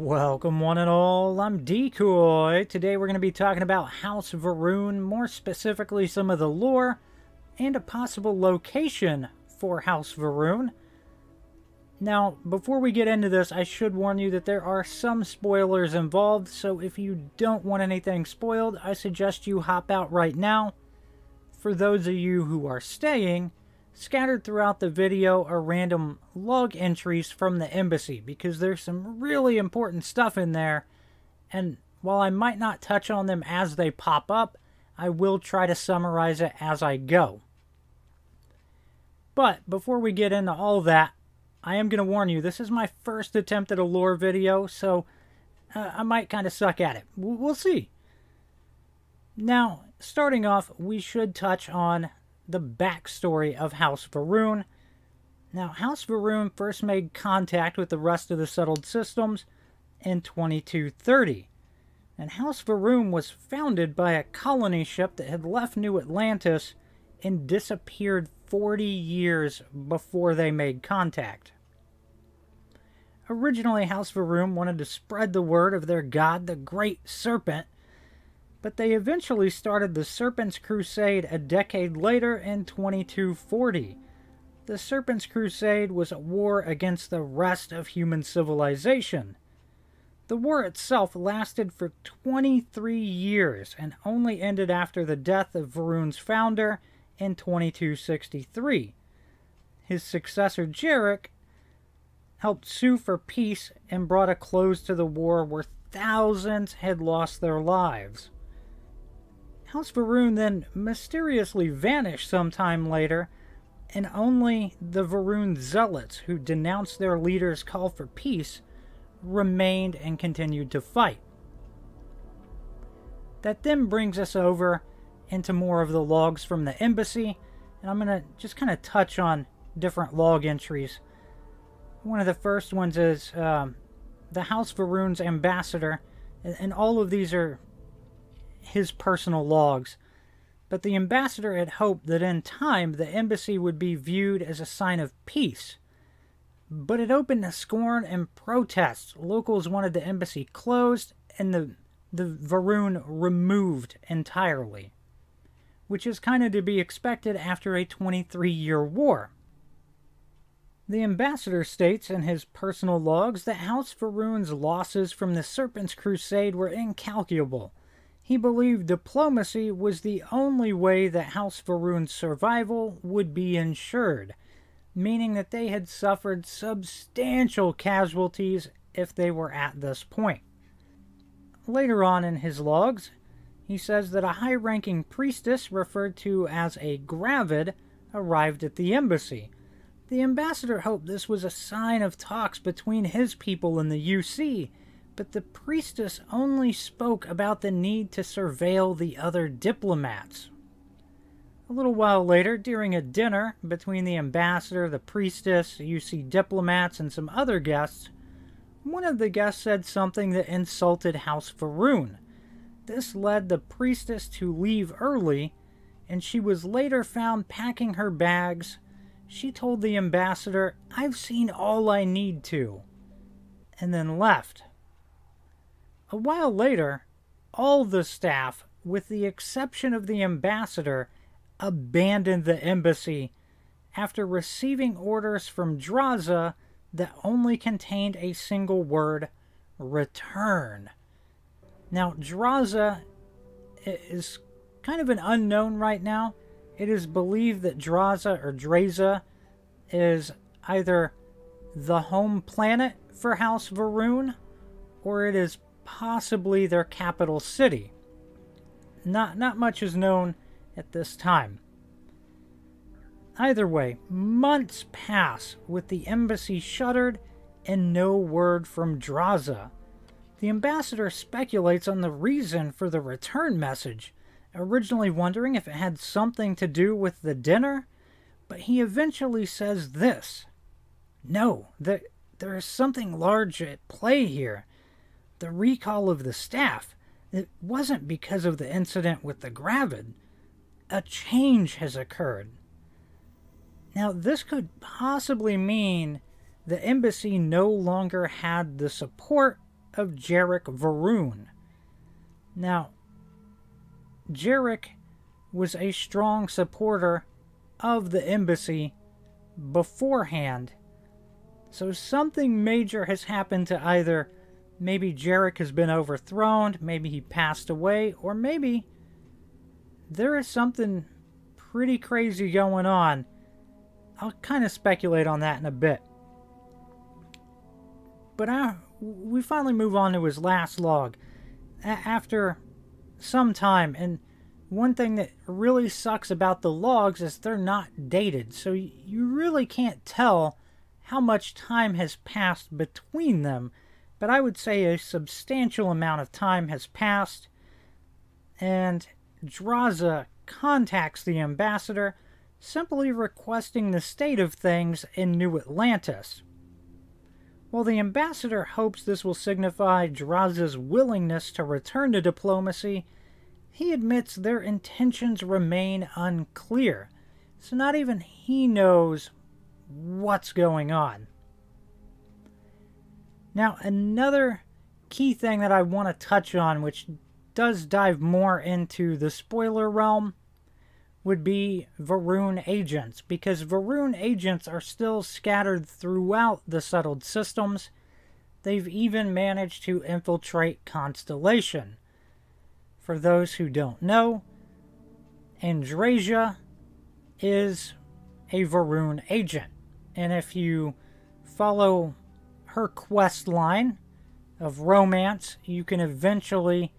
Welcome one and all, I'm Decoy. Today we're going to be talking about House Veron, more specifically some of the lore and a possible location for House Veron. Now, before we get into this, I should warn you that there are some spoilers involved, so if you don't want anything spoiled, I suggest you hop out right now. For those of you who are staying, scattered throughout the video are random log entries from the embassy, because there's some really important stuff in there, and while I might not touch on them as they pop up, I will try to summarize it as I go. But before we get into all that, I am going to warn you, this is my first attempt at a lore video, so I might kind of suck at it. We'll see. Now, starting off, we should touch on the backstory of House Veron. Now, House Veron first made contact with the rest of the settled systems in 2230. And House Veron was founded by a colony ship that had left New Atlantis and disappeared 40 years before they made contact. Originally, House Veron wanted to spread the word of their god, the Great Serpent, but they eventually started the Serpent's Crusade a decade later in 2240. The Serpent's Crusade was a war against the rest of human civilization. The war itself lasted for 23 years and only ended after the death of Veron's founder in 2263. His successor, Jarek, helped sue for peace and brought a close to the war where thousands had lost their lives. House Veron then mysteriously vanished sometime later, and only the Veron zealots who denounced their leader's call for peace remained and continued to fight. That then brings us over into more of the logs from the embassy, and I'm going to just kind of touch on different log entries. One of the first ones is the House Veron's ambassador, and all of these are his personal logs. But the ambassador had hoped that in time the embassy would be viewed as a sign of peace. But it opened to scorn and protests. Locals wanted the embassy closed and the Veron removed entirely, which is kind of to be expected after a 23-year war. The ambassador states in his personal logs that House Veron's losses from the Serpent's Crusade were incalculable. He believed diplomacy was the only way that House Veron's survival would be ensured, meaning that they had suffered substantial casualties if they were at this point. Later on in his logs, he says that a high-ranking priestess referred to as a gravid arrived at the embassy. The ambassador hoped this was a sign of talks between his people and the UC, but the priestess only spoke about the need to surveil the other diplomats. A little while later, during a dinner between the ambassador, the priestess, UC diplomats, and some other guests, one of the guests said something that insulted House Veron. This led the priestess to leave early, and she was later found packing her bags. She told the ambassador, "I've seen all I need to," and then left. A while later, all the staff, with the exception of the ambassador, abandoned the embassy after receiving orders from Draza that only contained a single word, return. Now, Draza is kind of an unknown right now. It is believed that Draza is either the home planet for House Veron, or it is possibly their capital city. Not much is known at this time. Either way, months pass with the embassy shuttered and no word from Draza. The ambassador speculates on the reason for the return message, originally wondering if it had something to do with the dinner, but he eventually says this: "No, there is something large at play here. The recall of the staff, it wasn't because of the incident with the gravid. A change has occurred." Now, this could possibly mean the embassy no longer had the support of Jarek Veron. Now, Jarek was a strong supporter of the embassy beforehand, so something major has happened to either maybe Jarek has been overthrown, maybe he passed away, or maybe there is something pretty crazy going on. I'll kind of speculate on that in a bit. But we finally move on to his last log after some time, and one thing that really sucks about the logs is they're not dated, so you really can't tell how much time has passed between them, but I would say a substantial amount of time has passed, and Draza contacts the ambassador, simply requesting the state of things in New Atlantis. While the ambassador hopes this will signify Draza's willingness to return to diplomacy, he admits their intentions remain unclear, so not even he knows what's going on. Now, another key thing that I want to touch on, which does dive more into the spoiler realm, would be Veron Agents, because Veron Agents are still scattered throughout the settled systems. They've even managed to infiltrate Constellation. For those who don't know, Draza is a Veron agent, and if you follow her quest line of romance, you can eventually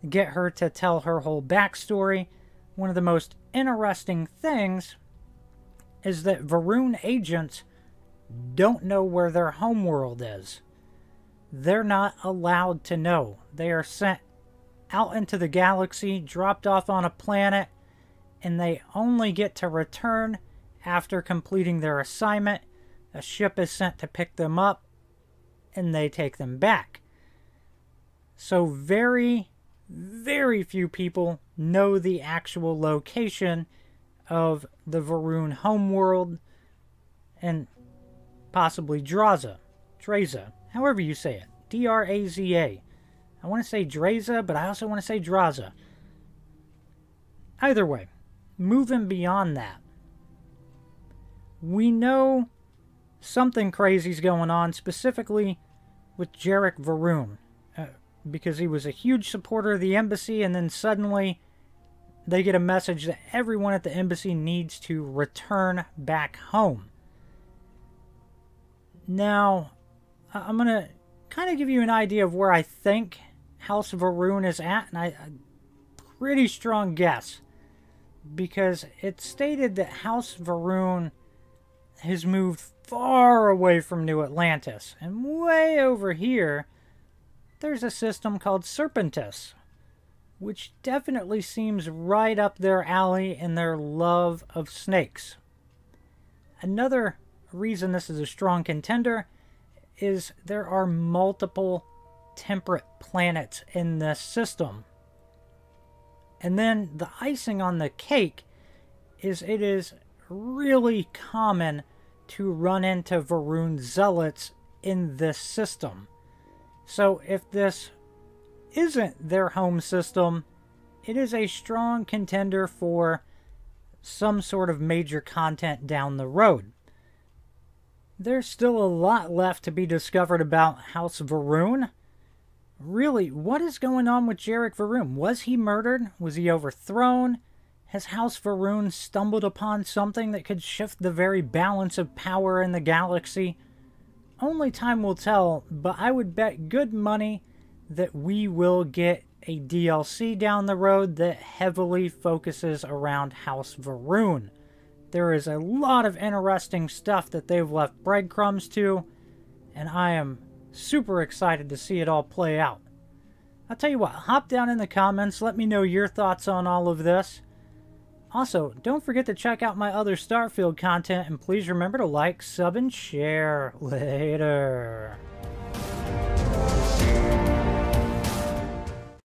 get her to tell her whole backstory. One of the most interesting things is that Veron agents don't know where their homeworld is. They're not allowed to know. They are sent out into the galaxy, dropped off on a planet, and they only get to return after completing their assignment. A ship is sent to pick them up, and they take them back. So very, very few people know the actual location of the Veron homeworld, and possibly Draza, however you say it, D-R-A-Z-A. I want to say Draza, but I also want to say Draza. Either way, moving beyond that, we know something crazy's going on, specifically with Jarek Veron, because he was a huge supporter of the embassy, and then suddenly they get a message that everyone at the embassy needs to return back home. Now, I'm going to kind of give you an idea of where I think House Veron is at, and a pretty strong guess, because it's stated that House Veron has moved far away from New Atlantis, and way over here there's a system called Serpentis, which definitely seems right up their alley in their love of snakes. Another reason this is a strong contender is there are multiple temperate planets in this system. And then the icing on the cake is it is really common to run into Veron zealots in this system. So if this isn't their home system, it is a strong contender for some sort of major content down the road. There's still a lot left to be discovered about House Veron. Really, what is going on with Jarek Veron? Was he murdered? Was he overthrown? Has House Veron stumbled upon something that could shift the very balance of power in the galaxy? Only time will tell, but I would bet good money that we will get a DLC down the road that heavily focuses around House Veron. There is a lot of interesting stuff that they've left breadcrumbs to, and I am super excited to see it all play out. I'll tell you what, hop down in the comments, let me know your thoughts on all of this. Also, don't forget to check out my other Starfield content, and please remember to like, sub, and share. Later.